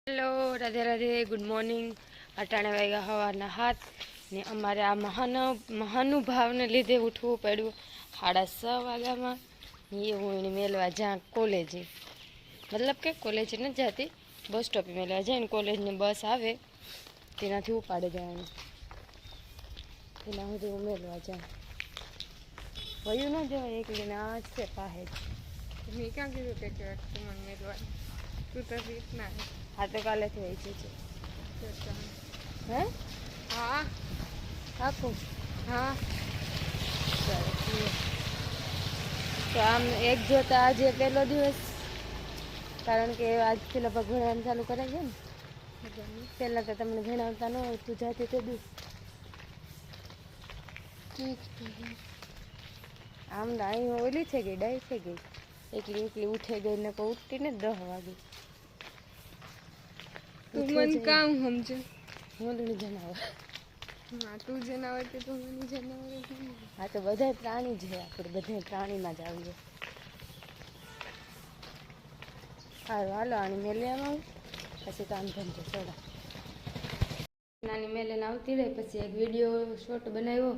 Hello, Radhe Radhe, good morning. અટાણે વાગ્યા હવારના હાથ ને અમારે આ મહાનુભાવને લીધે ઉઠવું પડ્યું 6:30 વાગ્યામાં. એ હું એને મેળવા જ્યાં કોલેજે, મતલબ કે કોલેજ નથી જતી, બસ સ્ટોપે મેળવા જાય ને કોલેજની બસ આવે તેનાથી ઉપાડે જવાનું. તેના સુધી હું મેળવા જાઉં. વયું ન જવાય એકલીને આ છે પાસે જ. મેં ક્યાં કીધું કે તું મને મેળવા તું તો રીતના હા તો કાલેથી હોય છે. હે હા કાકું હા તો આમ એક જોતા આજે પહેલો દિવસ, કારણ કે આજથી લગભગ ભણવાનું ચાલુ કરે છે ને. પહેલાં તો તમને ભણાવતા ન હોય, તું જાતી તો દૂર આમ અહીં ઓલી છે ગઈ, ડાઈ છે ગઈ, એકલી ઉઠે ગઈ ને કોઈ ઉઠતી ને 10 વાગે. તું મને કામ સમજે, હું તને જણાવ. હા તું જનાવર કે તું મને જનાવર. હા તો બધા પ્રાણી છે, આપણે બધા પ્રાણીમાં જ આવીએ. સારું હાલો, આની મેલેમાં પછી કામ ધંધો સોડા. નાની મેલેને આવતી રહી, પછી એક વિડીયો શોર્ટ બનાવ્યો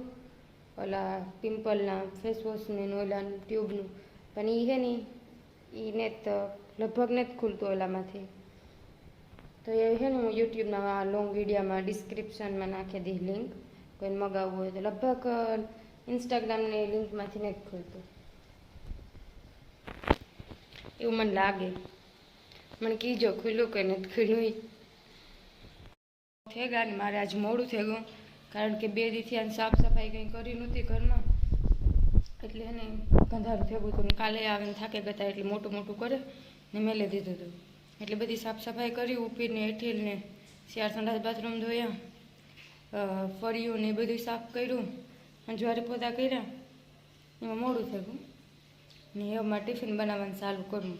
ઓલા પિમ્પલના ફેસવોશને ઓલા ટ્યુબનું, પણ એ છે ને એ ને તો લગભગ નથી ખુલતું ઓલામાંથી. તો એ છે ને હું યુટ્યુબના લોંગ વિડીયોમાં ડિસ્ક્રિપ્શનમાં નાખી દઈશ લિંક, કોઈને મગાવવું હોય તો. લગભગ ઇન્સ્ટાગ્રામની લિંકમાંથી નથી ખુલતું એવું મને લાગે. મને કીજો ખુલ્લું કે નથી ખુલ્લું. થઈ ગયા ને મારે આજ મોડું થઈ ગયું, કારણ કે 2 દીથી આને સાફ સફાઈ કંઈ કરી નહોતી ઘરમાં, એટલે એને ગંધારું થઈ ગયું હતું. કાલે આવીને થાકે ગયા એટલે મોટું મોટું કરે ને મેલે દીધું હતું. એટલે બધી સાફ સફાઈ કરી, ઉપીને હેઠીને શિયાળ સંડાસ બાથરૂમ ધોયા, ફળિયું ને એ બધું સાફ કર્યું, અંજવારી પોતા કર્યા. એમાં મોડું થઈ ગયું ને એમાં ટિફિન બનાવવાનું ચાલુ કરું.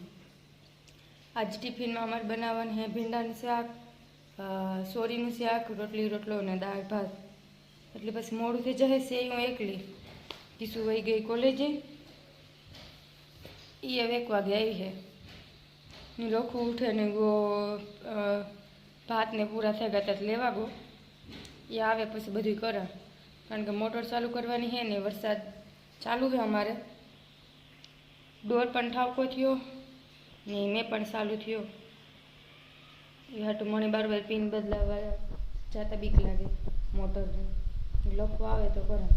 આજ ટિફિનમાં અમારે બનાવવાનું છે ભીંડાનું શાક, સોરીનું શાક, રોટલો અને દાળ ભાત. એટલે પછી મોડું થઈ જશે. છે હું એકલી, કિસુ વહી ગઈ કોલેજે, એ હવે 1 વાગે આવી છે. લોખું ઉઠે ને ગો ભાતને પૂરા થઈ ગયા ત્યારે લેવા ગો. એ આવે પછી બધું કરે, કારણ કે મોટર ચાલુ કરવાની છે ને વરસાદ ચાલુ છે અમારે. ડોર પણ ઠાવકો થયો ને મેં પણ ચાલુ થયો. એ હાટું મને બાર પિન બદલાવા જતા બીક લાગે મોટરને. લખવો આવે તો કરે.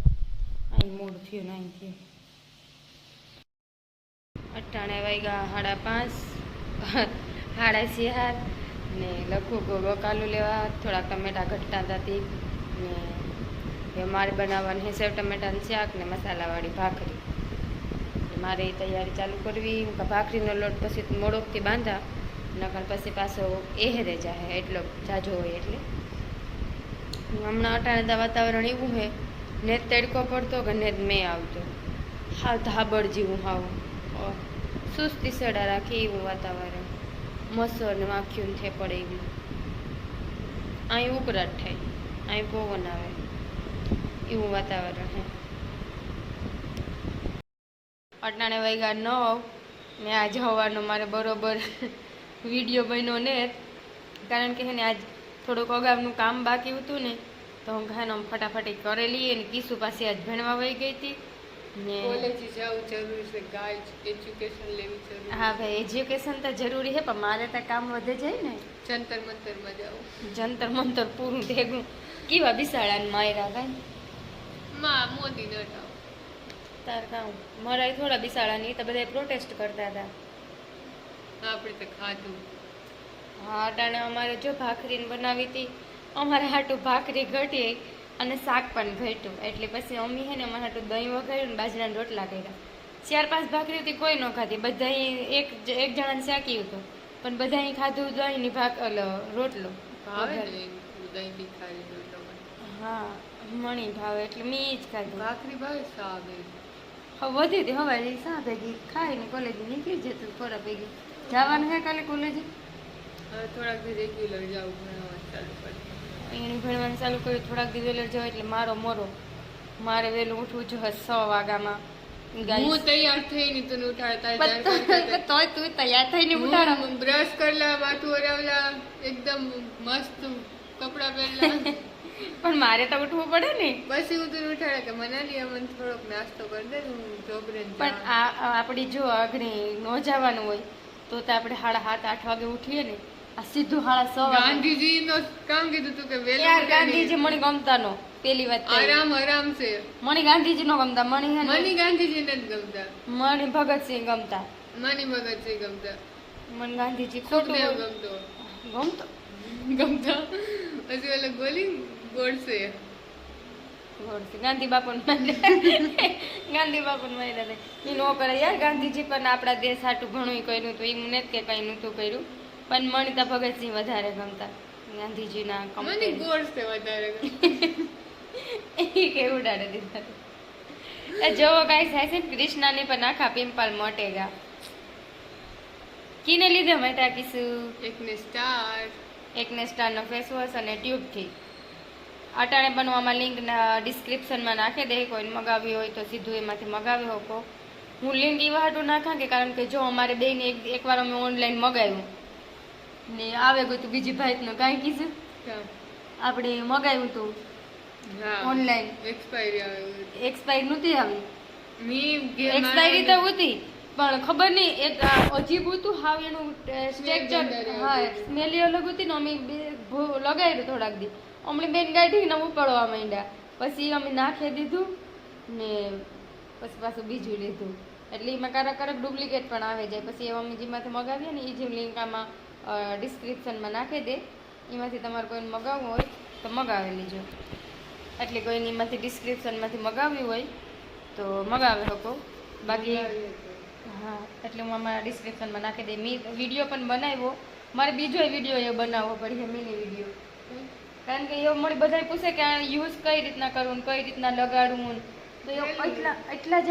અહીં મોડું થયું ને અહીં થયું. અટાણે વાગ્યા 5:30, 6:30 ને લખું બકાલું લેવા, થોડાક ટમેટા ઘટતા હતા ને મારે બનાવવાનું છે સેવ ટમેટાનું શાક ને મસાલાવાળી ભાખરી. મારે એ તૈયારી ચાલુ કરવી. ભાખરીનો લોટ પછી મોડોકથી બાંધા, નકર પછી પાછો એહરે જાય એટલો જાજો હોય એટલે. હમણાં અટાણે વાતાવરણ એવું છે, ને તડકો પડતો કે ને મેં આવતો, હાવ ધાબળ જેવું, હાવ સુસ્તી સડા રાખે એવું વાતાવરણ. મસર ને માખ્યું થે પડે એવું. અહીં ઉકળાટ થાય, અહીં પવન આવે એવું વાતાવરણ છે. અટાણે વાગ્યા 9 ને આજ હવાનો મારે બરોબર વિડીયો બન્યો ને, કારણ કે ને આજ થોડુંક અગાઉનું કામ બાકી હતું ને, તો હું ઘાનો ફટાફટી કરેલી. અને કિસુ પાસે આજ ભણવા વહી ગઈ હતી ને. કોલેજ જવું જરૂરી છે ગાઈડ, એજ્યુકેશન લેવી જરૂરી. હા ભાઈ, એજ્યુકેશન તો જરૂરી છે, પણ મારે તો કામ વધે જાય ને. જંતર મંતરમાં જાવું, જંતર મંતર પૂરું થઈ ગયું. કેવા બિસાડાને માર્યા કાંઈ માં મોદી ન હટાવ તાર કામ મરાય થોડા બિસાડાની. તો બધા પ્રોટેસ્ટ કરતા હતા. આપણે તો ખાધું. હા અટાણે અમારે જો ભાખરીને બનાવી હતી, અમારે હાટું ભાખરી ઘટી અને શાક પણ ઘટ્યું. એટલે પછી અમ્મી છે ને અમારે હાટું દહીં વઘાર્યું ને બાજરાના રોટલા કર્યા. 4-5 ભાખરી હતી, કોઈ ન ખાધી. બધા એક જણાને શાક્યું હતું, પણ બધા ખાધું દહીંની રોટલો. હા મણી ભાવે એટલે મેં જ ખાધું. ભાખરી ભાવે સાવ હવે વધી હતી હવારે સા ભેગી ખાઈને કોલેજે નીકળી જતું. ખોરા ભેગી જવાનું છે કાલે કોલેજે. હવે થોડાક દી રેગ્યુલર જાવું, ભણવાનું ચાલુ કરી. એને ભણવાનું ચાલુ કર્યું થોડાક દી વહેલું જવાય એટલે મારો મોરો. મારે વહેલું ઉઠવું જોઈએ 6 વાગ્યામાં. હું તૈયાર થઈને તને ઉઠાડતા તોય તું તૈયાર થઈને ઉઠાડો. બ્રશ કરલા, માથું ઓરાવલા, એકદમ મસ્ત કપડા પહેરલા. પણ મારે તો ઉઠવું પડે ને. પછી હું તને ઉઠાડે કે મનાલી મને થોડોક નાસ્તો કરી દે, હું જોબરે પણ આપડી જો અગ્નિ નો જવાનું હોય તો આપણે 7:30-8 વાગે ઉઠીએ ને, આ સીધું 6:30 વાગે. ગાંધીજી નો કામ કીધું તું કે વેલું યાર ગાંધીજી મને ગમતા નો. પેલી વાત તો આરામ છે. મને ગાંધીજી નો ગમતા. મને ગાંધીજી નથી ગમતા. મને ભગતસિંહ ગમતા. મને ભગતસિંહ ગમતા. મને ગાંધીજી સુખદેવ ગમતો. ગમતો પછી ઓલો ગોલી ગોડસે ગાંધી બાપુ ગાંધી બાપુ માર્યા એ નો કરે યાર. ગાંધીજી પણ આપણા દેશ હાટું ઘણું કર્યું હતું. એમ નથી કે કઈ નતું કર્યું, પણ મને તો ભગતસિંહ વધારે ગમતા ગાંધીજીના. મને ગોડસે વધારે એ કેવું ઉડાડે દીધા. જોવો ગાઈસ, હે છે કૃષ્ણાને પણ આખા પિંપલ મોટેગા. કીને લીધે મટા કીશું? એકને સ્ટારનો ફેસ વોશ અને ટ્યુબથી. અટાણે બનવામાં લિંક ડિસ્ક્રિપ્શનમાં નાખી દે. કોઈને મગાવી હોય તો સીધું એમાંથી મગાવી શકો. હું લિંક એવા હાટું નાખા કે કારણ કે જો અમારે બેને એકવાર અમે ઓનલાઈન મગાવ્યું ને આવે ગયું તું બીજી ભાઈનું કાંઈ કીધું આપણે મગાવ્યું હતું ઓનલાઈન, એક્સપાયરી નહોતી આવી. એક્સપાયરી તો હતી પણ ખબર નહીં એક અજીબ હતું હાવ. એનું સ્ટ્રક્ચર હા સ્મેલી અલગ હતી ને. અમે લગાવ્યું થોડાક દી હમણાં બેન ગાઢીને ઉપાડવા માંડ્યા. પછી અમે નાખી દીધું ને પછી પાછું બીજું લીધું. એટલે એમાં ક્યારેક ડુપ્લિકેટ પણ આવે જાય. પછી એ અમે જેમાંથી મગાવીએ ને એ જે લિંક આમાં ડિસ્ક્રિપ્શનમાં નાખી દે. એમાંથી તમારે કોઈને મગાવવું હોય તો મગાવી લેજો. એટલે કોઈને એમાંથી ડિસ્ક્રિપ્શનમાંથી મગાવ્યું હોય તો મગાવી શકો. બાકી હા એટલે હું આમાં ડિસ્ક્રિપ્શનમાં નાખી દે. મેં વિડીયો પણ બનાવ્યો. મારે બીજો વિડીયો એ બનાવવો પડે મિની વિડીયો. કારણ કે એવું મને બધા પૂછે કે આ યુઝ કઈ રીતના કરવું ને કઈ રીતના લગાડવું. તો એવું એટલા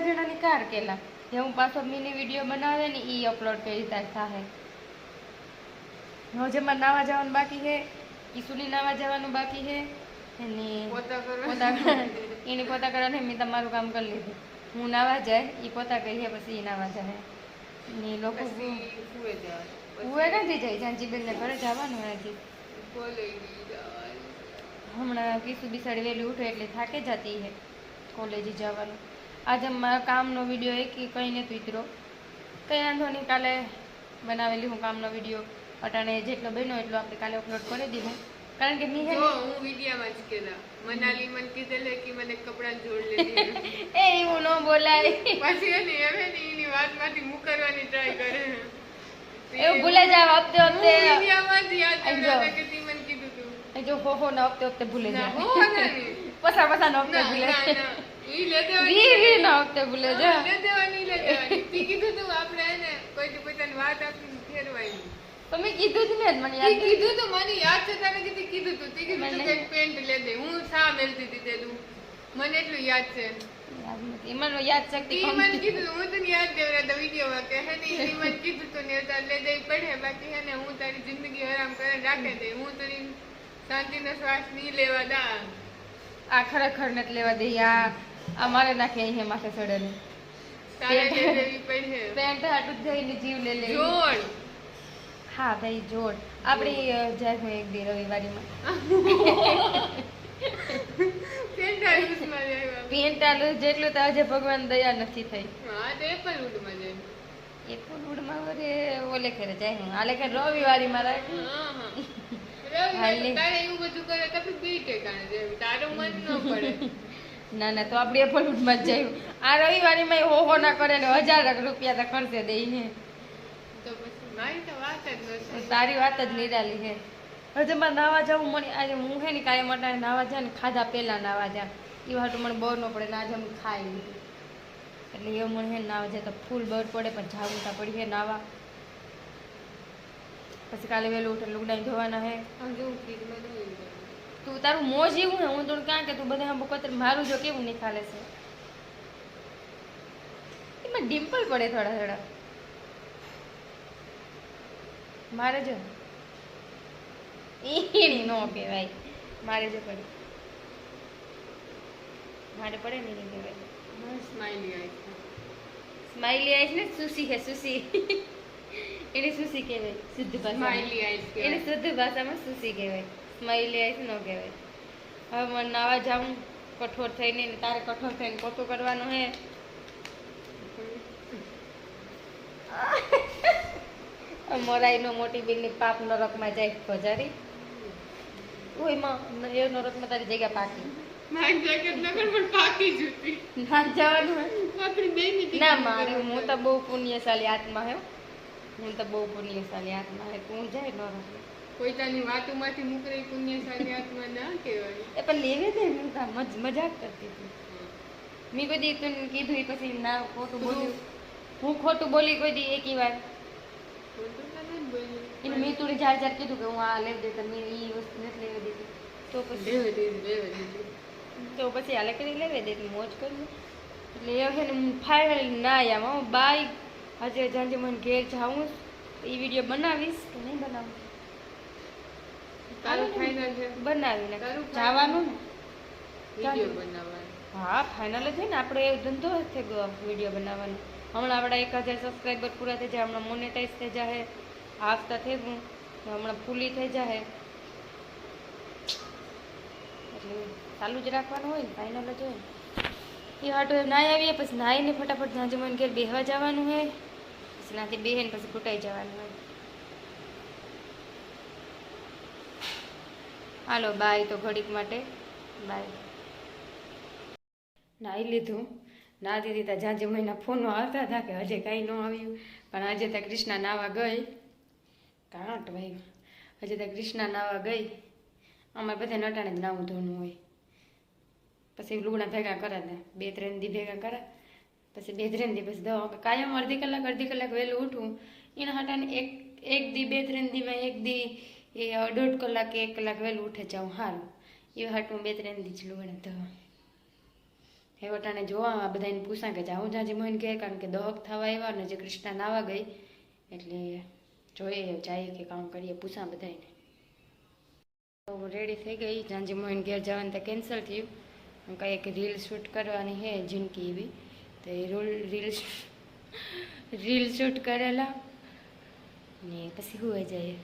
જણાની કાર કેલા જે હું પાછો મિની વિડીયો બનાવે ને એ અપલોડ કઈ રીતે થાય. હવે જેમાં નાવા જવાનું બાકી છે, ઈસુની નાવા જવાનું બાકી છે એને પોતા કરવાને મેં તમારું કામ કરી લીધું. હું નાવા જાય એ પોતા કરીએ પછી એ નાવા જાય ને લોકો ઉવે ક્યાંથી જાય? જાંચીબેન ને ઘરે જવાનું હજી. હમણાં કીસુ બિસાડી વહેલી ઉઠે એટલે થાકે જતી હે કોલેજે જવાનું. આજે મારા કામનો વિડીયો એક કંઈ નથી ઉતરો. કંઈ વાંધો નહીં, કાલે બનાવેલી હું કામનો વિડીયો. અટાણે જેટલો બન્યો એટલો આપણે કાલે અપલોડ કરી દીધું. કારણ કે મેં હું વિડીયોમાં જ કેલા મનાલી મને કીધેલે કે મને કપડાં જોડ લેતી એ એવું ન બોલાય. પછી એને હવે ને એની વાતમાંથી મુકરવાની ટ્રાય કરે. એવું ભૂલે જાવ હપ્તે હપ્તે વિડીયોમાં જ યાદ આવ્યા કે તી મને કીધું તું. જો હો ના હપ્તે ભૂલે જાય. પસા નો હપ્તે ભૂલે ઈ લે દેવાની ના હપ્તે ભૂલે જા. લે દેવાની તી કીધું તું આપણે એને કોઈ પોતાની વાત આપીને ફેરવાય. તમે કીધું જ ને મને યાદ કીધું તો મને યાદ છે. તારે કીધું તું તે કીધું કે પેન્ટ લે દે. હું શા મેલતી હતી તે તું મને એટલું યાદ છે. મને યાદ શક્તિ ઈ મને કીધું હું તને યાદ દેવરાતા વિડીયોમાં કે હે ને ઈ મને કીધું તો ને તાર લે દે પડે. બાકી હે ને હું તારી જિંદગી હરામ કરીને રાખે દે. હું તારી શાંતિનો શ્વાસ નહીં લેવા દા. આ ખરેખર નથી લેવા દે. આ મારે નાખે અહીંયા માથે ચડે ને તારે લે દેવી પડે. પેન્ટ હાટું જઈને જીવ લે લે જોડ. હા ભાઈ જોડ. આપણી જાય હું એક દી રવિવારીમાં પેન્ટાલું જેટલું તો આજે ભગવાન દયા નથી થઈ. હા તો એપલવુડમાં જાય. એપલવુડમાં વરે ઓલે કરે જાય હું આલે કે રવિવારીમાં રાખ. તારે એવું બધું કરે તો બી ઠેકાણે જાય. તારું મન ન પડે. ના ના તો આપણે એપલવુડમાં જ જયું. આ રવિવારીમાં હો ના કરે ને 1000 રૂપિયા તો ખર્ચે દઈને. તો પછી મારી તો વાત જ નથી. તારી વાત જ નિરાલી છે. હજુ મારે નાવા જવું મને આજે હું છે ને કાંઈ માટે નાવા જાય ને ખાધા પહેલાં નાવા જાય એ વાટું મને બહુ ન પડે ને આજે અમે ખાઈ લીધું એટલે એવું મને છે ને નાવા જાય તો ફૂલ બહાર પડે પણ જાવું ત્યાં પડી છે નાવા. પછી કાલે વહેલું ઉઠે લુગડાઈ ધોવાના હે. તું તારું મોજ એવું ને હું થોડું ક્યાં કે તું બધા બકોતર મારું જો કેવું નિખાલે છે એમાં ડિમ્પલ પડે થોડા થોડા મારે જો એની નો કહેવાય. મારે જો પડે મારે પડે ને નહીં કહેવાય. સ્માઈલી આઈ સ્માઈલી આઈસ ને સુસી હે સુસી એને સુસી કહેવાય શુદ્ધ ભાષામાં સ્માઈલી આઈસ એને શુદ્ધ ભાષામાં સુસી કહેવાય સ્માઈલી આઈસ ન કહેવાય. હવે મને નાવા જાઉં કઠોર થઈને ને તારે કઠોર થઈને પોતું કરવાનું હે. મોરાઈનો મોટી બેનની પાપ નરકમાં જાય ભજારી. ઓય માં એ નરકમાં તારી જગ્યા પાકી મારી જેકેટ નગર પણ પાકી જૂતી ના જવાનું હે. આપણી બેની ના મારે હું તો બહુ પુણ્યશાળી આત્મા હે. હું તો બહુ પુણ્યશાળી આત્મા હે. તું જાય નરક પોતાની વાતોમાંથી મુકરી પુણ્યશાળી આત્મા ના કહેવાય. એ પણ લેવે દે હું તો મજાક કરતી હતી. મેં કોઈ દી તને કીધું એ પછી ના ખોટું બોલ્યું. હું ખોટું બોલી કોઈ દી એકી વાર ખોટું તો નથી બોલ્યું. એને મેં થોડી જાર જાર કીધું કે હું આ લેવી દેતા મેં એ વસ્તુ નથી લેવી દેતી તો પછી લેવે દીધી. તો પછી હાલે કરી લેવી દેતી મોજ કરી. એટલે એ છે ને હું ફાઇનલી ના આવ્યા હું બાય આજે જાંજે મને ઘેર જાઉં એ વિડીયો બનાવીશ કે નહીં બનાવું તારું ફાઇનલ છે બનાવીને તારું જવાનું ને વિડિયો બનાવવાનો. હા ફાઇનલ જ છે ને આપણે એ ધંધો જ થઈ ગયો વિડીયો બનાવવાનો. હમણાં આપણા 1000 સબસ્ક્રાઈબર પૂરા થઈ જાય હમણાં મોનેટાઈઝ થઈ જાય હફતા થઈ ગયું હમણાં ફૂલી થઈ જાય એટલે ચાલુ જ રાખવાનું હોય ને ફાઇનલ જ હોય ને એ હાટો નાહી આવીએ પછી નાહીને ફટાફટ સાંજે મને ઘેર બેહવા જવાનું હોય પછી નાથી બેહે ને પછી ફૂટાઈ જવાનું હોય. હાલો બાય તો ઘડીક માટે બાય. નાહી લીધું ના દીધી ત્યાં જાજે મહિના ફોનો આવતા હતા કે હજે કાંઈ ન આવ્યું પણ આજે ત્યાં કૃષ્ણા નાવા ગઈ કાંટ ભાઈ હજે ત્યાં કૃષ્ણા નાવા ગઈ. અમારે બધા નટાણે જ નાવું ધોનું હોય પછી લુગડા ભેગા કરે ને 2-3 દી ભેગા કરે પછી 2-3 દી પછી દવા કાયમ અડધી કલાક વહેલું ઉઠવું એના હાટાને એક દી 2-3 દીમાં એક દી એ 1.5 કલાક કે 1 કલાક વહેલું ઉઠે જાઉં સારું એ હાટું 2-3 દી જ લુગડા ધોવા. એ વટાણે જોવા બધાને પૂછા કે જાઉં જાજે મોઈને કહે કારણ કે દહક થવા આવ્યા ને જે કૃષ્ણા નાવા ગઈ એટલે જોઈએ જાય કે કામ કરીએ પૂછા બધાને. તો રેડી થઈ ગઈ જાંજી મોઈને ઘેર જવાનું તો કેન્સલ થયું. કંઈક રીલ શૂટ કરવાની છે જિંદગી એવી તો એ રીલ શૂટ કરેલા ને પછી હોઈ જાય